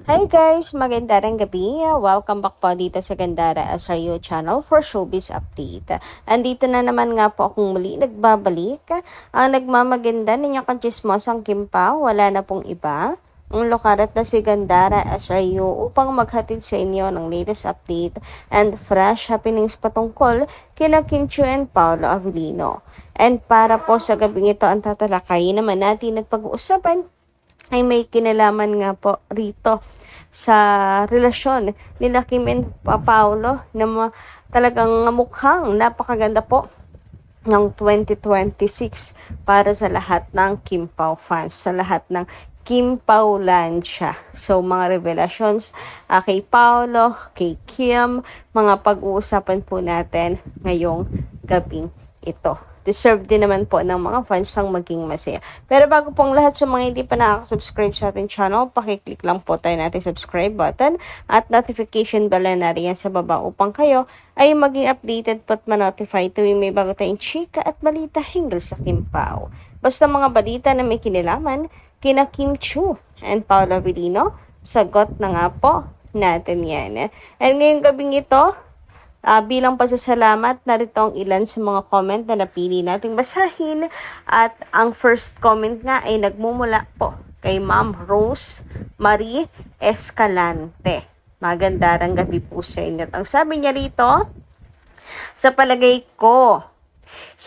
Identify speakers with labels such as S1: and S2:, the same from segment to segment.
S1: Hi guys! Magandang gabi. Welcome back po dito sa Gandara SRU channel for Showbiz Update. Andito na naman nga po akong muli nagbabalik. Ang nagmamaganda ninyo kanchismosang Kimpa, wala na pong iba. Ang lokarat na si Gandara SRU upang maghatid sa inyo ng latest update and fresh happenings patungkol kina Kim Chiu and Paolo Avellino. And para po sa gabing ito ang tatalakayin naman natin at pag-uusapan ay may kinalaman nga po rito sa relasyon nila Kim and Paolo na talagang mukhang napakaganda po ng 2026 para sa lahat ng Kim Pao fans, sa lahat ng Kim Pao Lancia. So, mga revelations kay Paolo, kay Kim, mga pag-uusapan po natin ngayong gabing ito. Deserve din naman po ng mga fans ang maging masaya. Pero bago pong lahat, sa mga hindi pa nakaka-subscribe sa ating channel, pakiclick lang po tayo natin subscribe button at notification bell na riyan sa baba upang kayo ay maging updated po at ma-notify tuwing may bago tayong chika at balita hinggil sa Kim Pao. Basta mga balita na may kinalaman kina Kim Chiu and Paolo Avellino, sagot na nga po natin yan. And ngayong gabing ito, bilang pasasalamat, narito ang ilan sa mga comment na napili nating basahin. At ang first comment nga ay nagmumula po kay Ma'am Rose Marie Escalante. Magandang gabi po sa inyo. At ang sabi niya rito, sa palagay ko,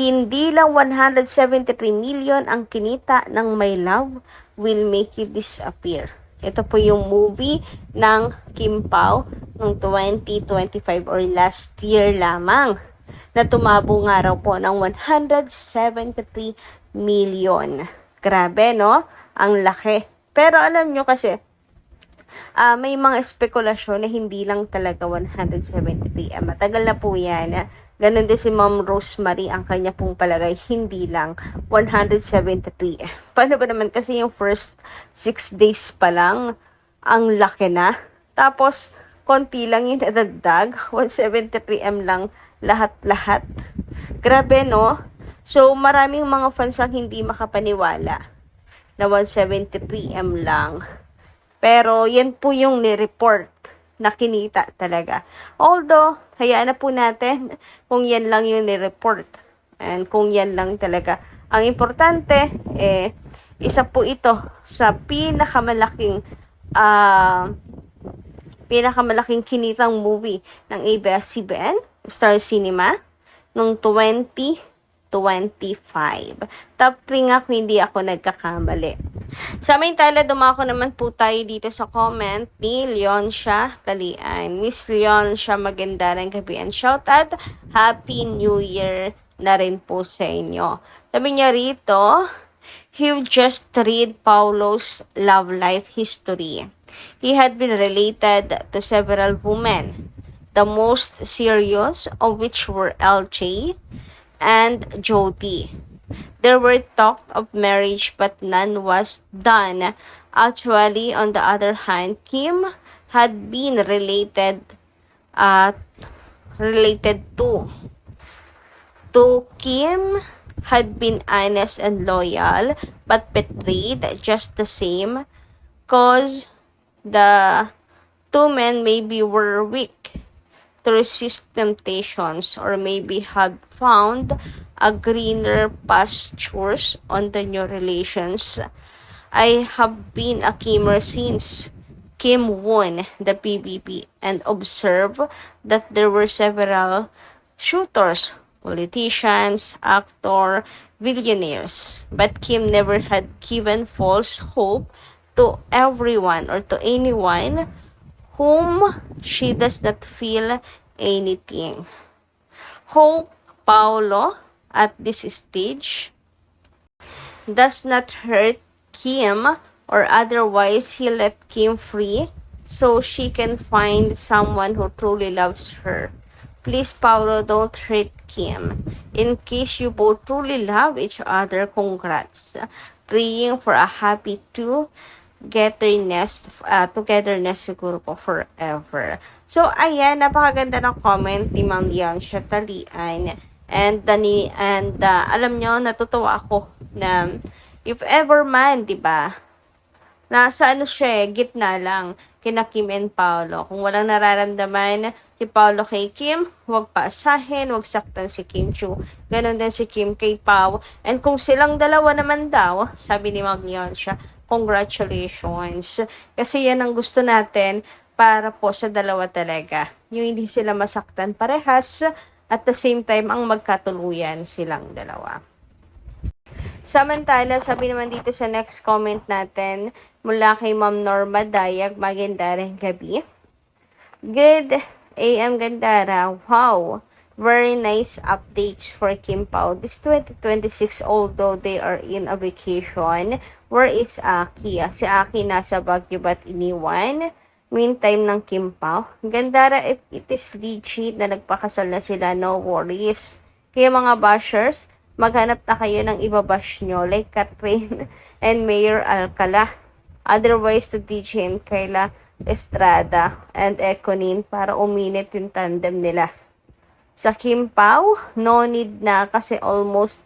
S1: hindi lang 173 million ang kinita ng My Love Will Make You Disappear. Ito po yung movie ng Kim Pao noong 2025 or last year lamang na tumabo nga raw po ng 173 million. Grabe, no? Ang laki. Pero alam nyo kasi, may mga spekulasyon na hindi lang talaga 173. Matagal na po yan. Ganon din si Ma'am Rosemary, ang kanya pong palagay, hindi lang 173. Paano ba naman kasi yung first 6 days pa lang, ang laki na. Tapos, konti lang yung nadagdag, 173M lang lahat-lahat. Grabe, no? So, maraming mga fans ang hindi makapaniwala na 173M lang. Pero, yan po yung ni-report na kinita talaga. Although, hayaan na po natin kung yan lang yung ni-report. And kung yan lang talaga. Ang importante, isa po ito sa pinakamalaking kinitang movie ng ABS-CBN, Star Cinema, noong 2025. Top 3 nga kung hindi ako nagkakamali. Sa samantala, dumako naman po tayo dito sa comment ni Leoncia Talian. Miss Leoncia, magandang gabi and shout out, Happy New Year na rin po sa inyo. Sabi niya rito, he just read Paulo's love life history. He had been related to several women, the most serious of which were LJ and Jody. There were talk of marriage but none was done. Actually, on the other hand, Kim had been related to Kim had been honest and loyal but betrayed just the same cause the two men maybe were weak to resist temptations or maybe had found a greener pastures on the new relations. I have been a Kimmer since Kim won the PBB and observed that there were several shooters, politicians, actor, billionaires. But Kim never had given false hope to everyone or to anyone whom she does not feel anything. Hope Paolo at this stage does not hurt Kim or otherwise he let Kim free so she can find someone who truly loves her. Please, Paolo, don't hurt Kim. In case you both truly love each other, congrats. Praying for a happy togetherness siguro po forever. So, ayan, napakaganda ng comment ni Ma'am Leoncia Talian. And alam nyo, natutuwa ako na if ever man, di ba, nasa ano siya gitna lang kina Kim and Paolo. Kung walang nararamdaman si Paolo kay Kim, huwag paasahin, huwag saktan si Kim Chu. Ganon din si Kim kay Pao. And kung silang dalawa naman daw, sabi ni Ma'am siya, congratulations. Kasi yan ang gusto natin para po sa dalawa talaga. Yung hindi sila masaktan parehas, at the same time, ang magkatuluyan silang dalawa. Samantala, sabi naman dito sa next comment natin, mula kay Ma'am Norma Dayag, magandang gabi. Good AM Gandara. Wow! Very nice updates for Kim Pao. This 2026, although they are in a vacation, where is Aki? Si Aki nasa Baguio ba't iniwan? Meantime ng Kim Pao. Gandara, if it is legit na nagpakasal na sila, no worries. Kaya mga bashers, maghanap na kayo ng ibabash nyo like Catherine and Mayor Alcala. Otherwise, to DJ and Kayla Estrada and Econin para uminit yung tandem nila. Sa Kim Pao, no need na kasi almost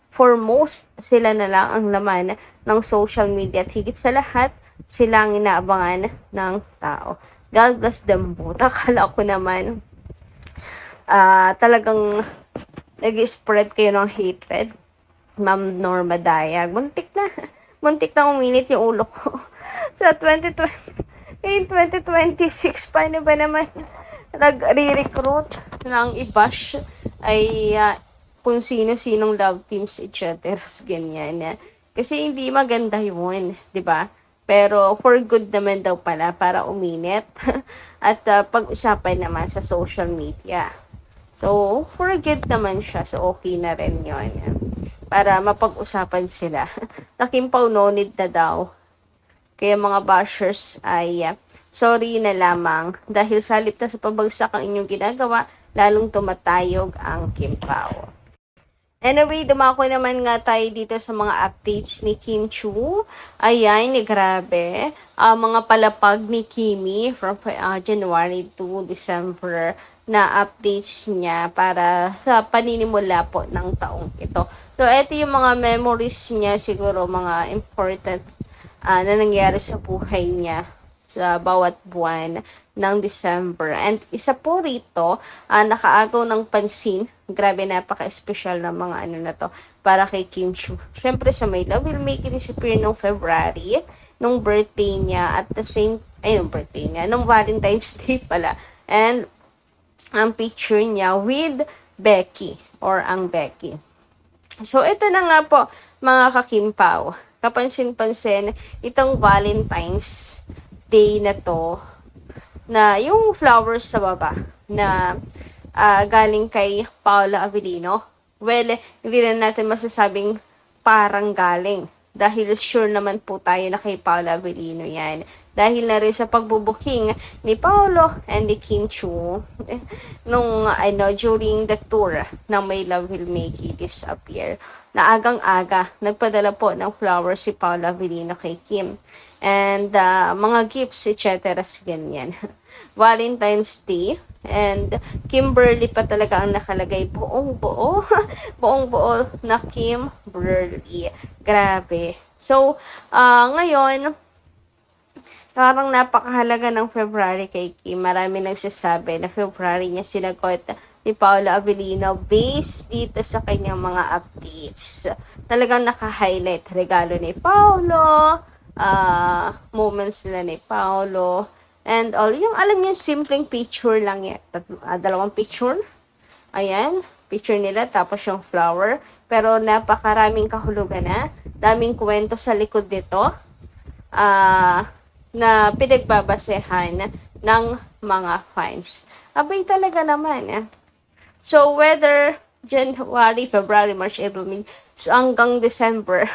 S1: foremost sila na lang ang laman ng social media at higit sa lahat, sila ang inaabangan ng tao. God bless them both. Akala ko naman talagang nag-spread kayo ng hatred. Ma'am Norma Dayag. Muntik na uminit yung ulo ko. Sa 2026, paano ba naman nag-re-recruit ng i-bash ay kung sino-sinong love teams, etc. Ganyan. Kasi hindi maganda yun, di ba? Pero for good naman daw pala para uminit at pag-usapan naman sa social media. So, for good naman siya. So, okay na rin yun. Para mapag-usapan sila. Nakimpaw no need na daw. Kaya mga bashers ay sorry na lamang. Dahil sa halip na sa pabagsak ang inyong ginagawa, lalong tumatayog ang Kim Pao. Anyway, dumako naman nga tayo dito sa mga updates ni Kim Chu. Ayan, grabe. Mga palapag ni Kimi from January to December na updates niya para sa paninimula po ng taong ito. So, ito yung mga memories niya, siguro mga important na nangyari sa buhay niya sa bawat buwan ng December. And isa po rito, nakaagaw ng pansin. Grabe, napaka-espesyal ng mga ano na to para kay Kim Chu. Siyempre sa My Love Will Make It Disappear noong February, nung birthday niya, at the same, nung Valentine's Day pala. And ang picture niya with Becky or ang Becky. So, ito na nga po, mga kakimpaw. Kapansin-pansin, itong Valentine's Day na to, na yung flowers sa baba, na galing kay Paula Avellino. Well, hindi na natin masasabing parang galing. Dahil sure naman po tayo na kay Paula Avellino yan. Dahil na rin sa pagbubuking ni Paolo and ni Kim Chu nung during the tour ng My Love Will Make You Disappear. Na agang-aga, nagpadala po ng flowers si Paula Avellino kay Kim. And mga gifts, etc. Ganyan. Valentine's Day. And Kimberly pa talaga ang nakalagay. Buong-buo na Kimberly. Grabe. So, ngayon, parang napakahalaga ng February kay Kim. Marami nagsasabi na February niya sinagot ni Paula Avellino based dito sa kanyang mga updates. Talagang naka-highlight. Regalo ni Paolo, moments nila ni Paolo, and all. Yung alam niyo, simpleng picture lang yan. Dalawang picture. Ayan, picture nila, tapos yung flower. Pero napakaraming kahulugan na. Daming kwento sa likod dito. Na pinagbabasehan ng mga fans. Abay talaga naman. So, whether January, February, March, April, May, so hanggang December,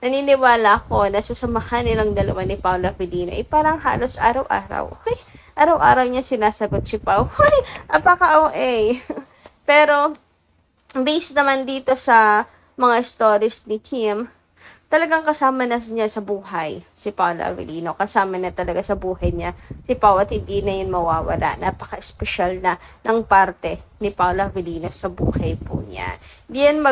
S1: naniniwala ko na sasamahan nilang dalawa ni Paula Avellino, parang halos araw-araw. Araw-araw niya sinasagot si Pao. Apaka-OA. Pero, based naman dito sa mga stories ni Kim, talagang kasama na niya sa buhay si Paula Avellino. Kasama na talaga sa buhay niya si Pao at hindi na yun mawawala. Napaka-espesyal na ng parte ni Paula Avellino sa buhay po niya. Hindi yan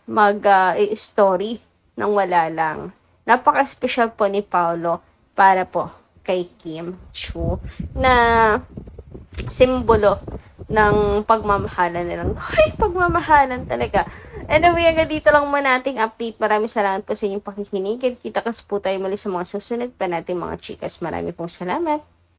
S1: mag-story nang wala lang. napaka-special po ni Paolo para po kay Kim Chu na simbolo ng pagmamahalan nilang. Ay, pagmamahalan talaga. Anyway, hanggang dito lang muna ating update. Maraming salamat po sa inyong pakikinig. Kita kas po tayo muli sa mga susunod pa nating mga chikas. Maraming pong salamat.